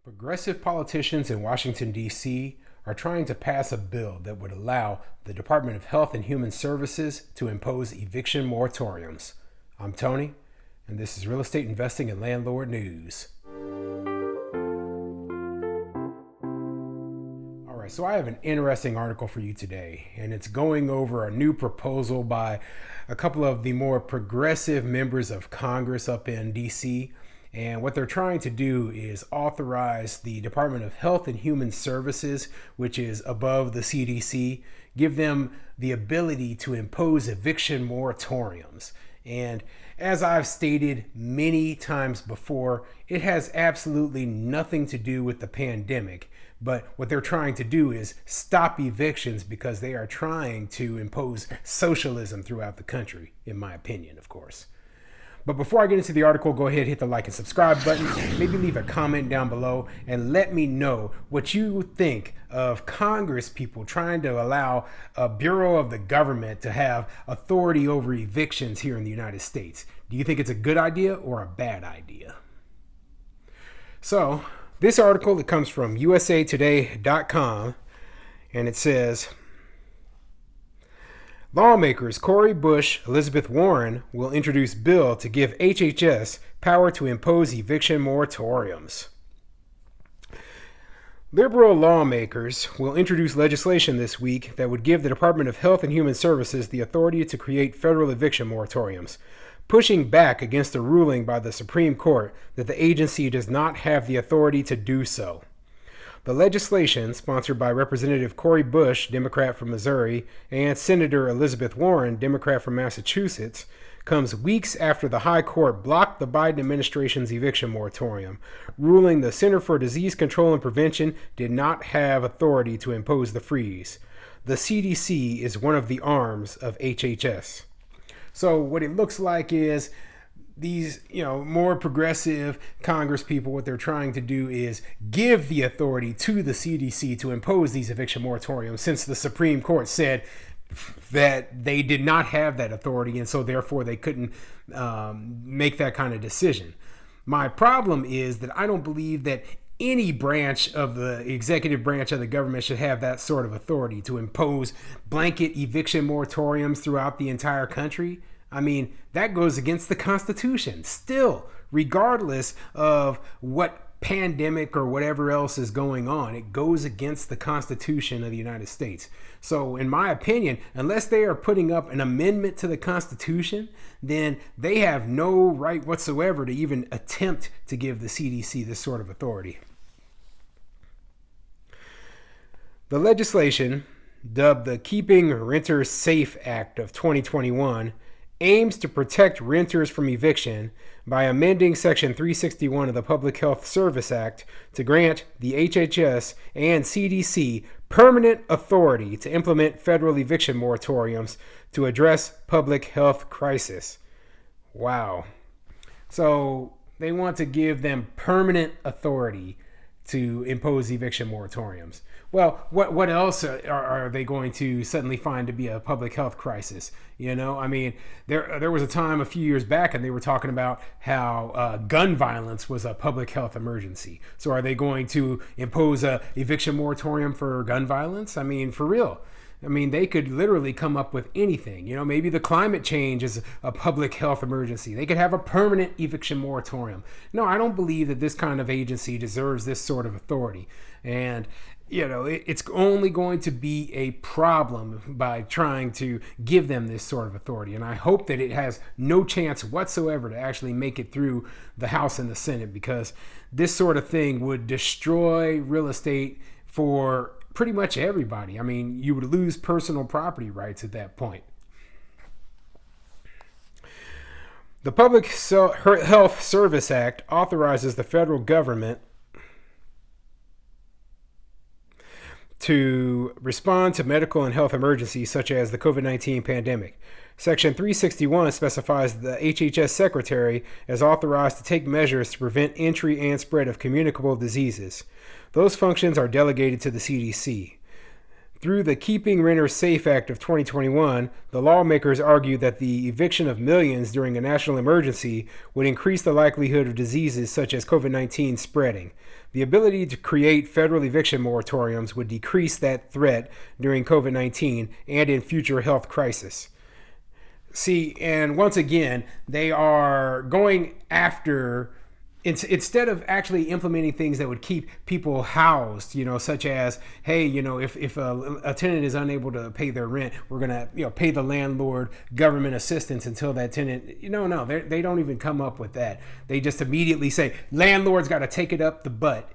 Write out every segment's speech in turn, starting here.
Progressive politicians in Washington, D.C. are trying to pass a bill that would allow the Department of Health and Human Services to impose eviction moratoriums. I'm Tony, and this is Real Estate Investing and Landlord News. All right, so I have an interesting article for you today, and it's going over a new proposal by a couple of the more progressive members of Congress up in D.C., and what they're trying to do is authorize the Department of Health and Human Services, which is above the CDC, give them the ability to impose eviction moratoriums. And as I've stated many times before, it has absolutely nothing to do with the pandemic. But what they're trying to do is stop evictions because they are trying to impose socialism throughout the country, in my opinion, of course. But before I get into the article, go ahead, hit the like and subscribe button, maybe leave a comment down below and let me know what you think of Congress people trying to allow a bureau of the government to have authority over evictions here in the United States. Do you think it's a good idea or a bad idea? So this article, it comes from usatoday.com, and it says, lawmakers Cori, Bush, Elizabeth Warren will introduce bill to give HHS power to impose eviction moratoriums. Liberal lawmakers will introduce legislation this week that would give the Department of Health and Human Services the authority to create federal eviction moratoriums, pushing back against a ruling by the Supreme Court that the agency does not have the authority to do so. The legislation, sponsored by Representative Cori Bush, Democrat from Missouri, and Senator Elizabeth Warren, Democrat from Massachusetts, comes weeks after the High Court blocked the Biden administration's eviction moratorium, ruling the Center for Disease Control and Prevention did not have authority to impose the freeze. The CDC is one of the arms of HHS. So what it looks like is these, more progressive Congress people, what they're trying to do is give the authority to the CDC to impose these eviction moratoriums, since the Supreme Court said that they did not have that authority, and so therefore they couldn't make that kind of decision. My problem is that I don't believe that any branch of the executive branch of the government should have that sort of authority to impose blanket eviction moratoriums throughout the entire country. I mean, that goes against the Constitution. Still, regardless of what pandemic or whatever else is going on, it goes against the Constitution of the United States. So, in my opinion, unless they are putting up an amendment to the Constitution, then they have no right whatsoever to even attempt to give the CDC this sort of authority. The legislation, dubbed the Keeping Renters Safe Act of 2021, aims to protect renters from eviction by amending Section 361 of the Public Health Service Act to grant the HHS and CDC permanent authority to implement federal eviction moratoriums to address public health crisis. Wow. So they want to give them permanent authority to impose eviction moratoriums. Well, what else are they going to suddenly find to be a public health crisis? I mean, there was a time a few years back, and they were talking about how gun violence was a public health emergency. So are they going to impose a eviction moratorium for gun violence? I mean, for real. I mean, they could literally come up with anything. Maybe the climate change is a public health emergency. They could have a permanent eviction moratorium. No, I don't believe that this kind of agency deserves this sort of authority. And, it's only going to be a problem by trying to give them this sort of authority. And I hope that it has no chance whatsoever to actually make it through the House and the Senate, because this sort of thing would destroy real estate for pretty much everybody. I mean, you would lose personal property rights at that point. The Public Health Service Act authorizes the federal government to respond to medical and health emergencies such as the COVID-19 pandemic. Section 361 specifies the HHS secretary as authorized to take measures to prevent entry and spread of communicable diseases. Those functions are delegated to the CDC. Through the Keeping Renters Safe Act of 2021, the lawmakers argued that the eviction of millions during a national emergency would increase the likelihood of diseases such as COVID-19 spreading. The ability to create federal eviction moratoriums would decrease that threat during COVID-19 and in future health crises. See, and once again, they are going after, instead of actually implementing things that would keep people housed, such as, hey, if a tenant is unable to pay their rent, we're going to, pay the landlord government assistance until that tenant, no, they don't even come up with that. They just immediately say, landlords got to take it up the butt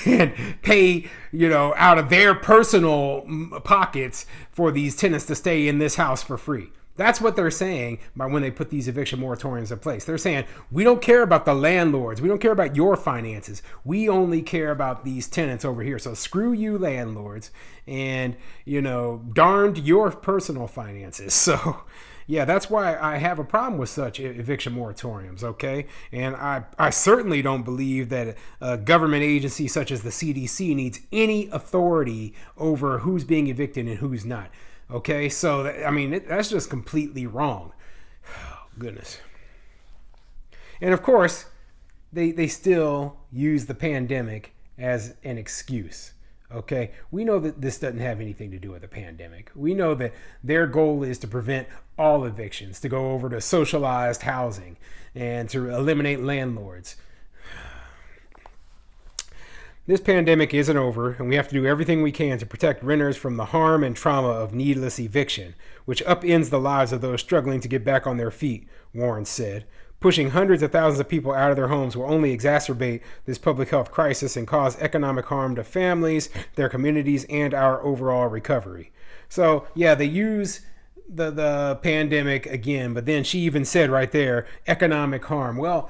and pay, out of their personal pockets for these tenants to stay in this house for free. That's what they're saying by when they put these eviction moratoriums in place. They're saying, we don't care about the landlords. We don't care about your finances. We only care about these tenants over here. So screw you, landlords, and, darned your personal finances. So, yeah, that's why I have a problem with such eviction moratoriums, okay? And I certainly don't believe that a government agency such as the CDC needs any authority over who's being evicted and who's not. Okay, so, that's just completely wrong. Oh, goodness. And of course, they still use the pandemic as an excuse. Okay, we know that this doesn't have anything to do with the pandemic. We know that their goal is to prevent all evictions, to go over to socialized housing, and to eliminate landlords. This pandemic isn't over, and we have to do everything we can to protect renters from the harm and trauma of needless eviction, which upends the lives of those struggling to get back on their feet, Warren said. Pushing hundreds of thousands of people out of their homes will only exacerbate this public health crisis and cause economic harm to families, their communities, and our overall recovery. So, yeah, they use the pandemic again, but then she even said right there, economic harm. Well,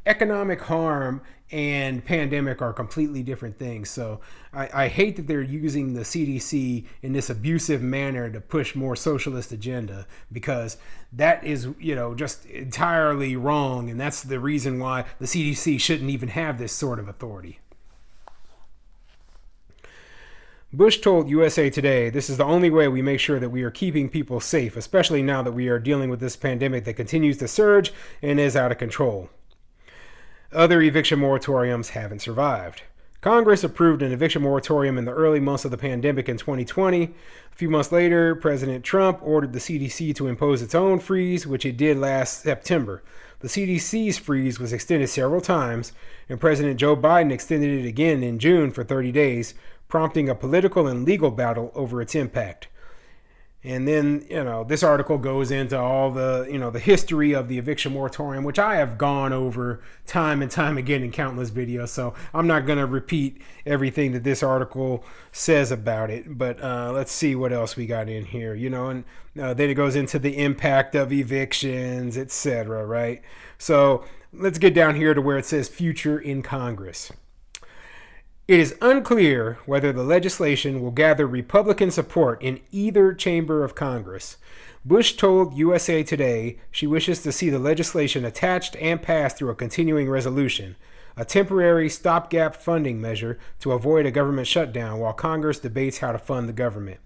economic harm and pandemic are completely different things. So I hate that they're using the CDC in this abusive manner to push more socialist agenda, because that is, just entirely wrong. And that's the reason why the CDC shouldn't even have this sort of authority. Bush told USA Today, "This is the only way we make sure that we are keeping people safe, especially now that we are dealing with this pandemic that continues to surge and is out of control." Other eviction moratoriums haven't survived. Congress approved an eviction moratorium in the early months of the pandemic in 2020. A few months later, President Trump ordered the CDC to impose its own freeze, which it did last September. The CDC's freeze was extended several times, and President Joe Biden extended it again in June for 30 days, prompting a political and legal battle over its impact. And then, this article goes into all the, the history of the eviction moratorium, which I have gone over time and time again in countless videos. So I'm not going to repeat everything that this article says about it. But let's see what else we got in here, and then it goes into the impact of evictions, etc. Right? So let's get down here to where it says future in Congress. It is unclear whether the legislation will gather Republican support in either chamber of Congress. Bush told USA Today she wishes to see the legislation attached and passed through a continuing resolution, a temporary stopgap funding measure to avoid a government shutdown while Congress debates how to fund the government.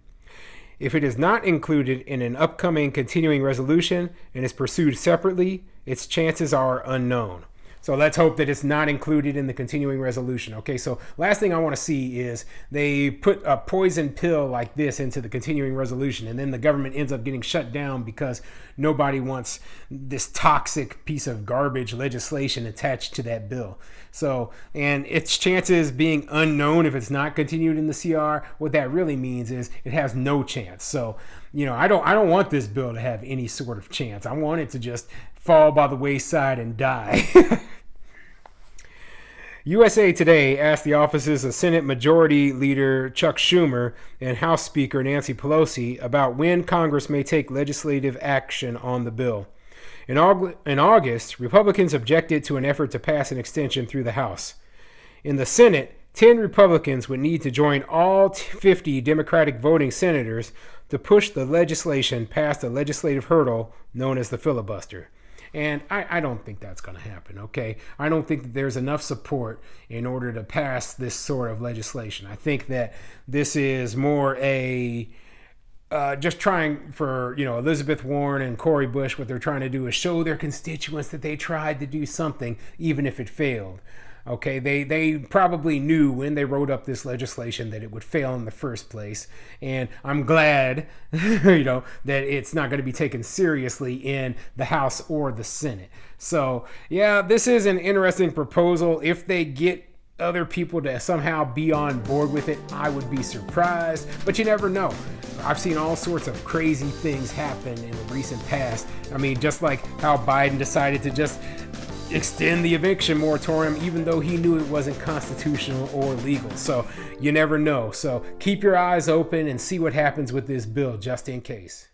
If it is not included in an upcoming continuing resolution and is pursued separately, its chances are unknown. So let's hope that it's not included in the continuing resolution. Okay, so last thing I want to see is they put a poison pill like this into the continuing resolution, and then the government ends up getting shut down because nobody wants this toxic piece of garbage legislation attached to that bill. So, and its chances being unknown if it's not continued in the CR, what that really means is it has no chance. So, I don't want this bill to have any sort of chance. I want it to just fall by the wayside and die. USA Today asked the offices of Senate Majority Leader Chuck Schumer and House Speaker Nancy Pelosi about when Congress may take legislative action on the bill. In August, Republicans objected to an effort to pass an extension through the House. In the Senate, 10 Republicans would need to join all 50 Democratic voting senators to push the legislation past a legislative hurdle known as the filibuster. And I don't think that's going to happen, okay? I don't think that there's enough support in order to pass this sort of legislation. I think that this is more a just trying for, Elizabeth Warren and Cori Bush, what they're trying to do is show their constituents that they tried to do something, even if it failed. Okay, they probably knew when they wrote up this legislation that it would fail in the first place. And I'm glad, that it's not going to be taken seriously in the House or the Senate. So, yeah, this is an interesting proposal. If they get other people to somehow be on board with it, I would be surprised, but you never know. I've seen all sorts of crazy things happen in the recent past. I mean, just like how Biden decided to just extend the eviction moratorium even though he knew it wasn't constitutional or legal. So you never know. So keep your eyes open and see what happens with this bill just in case.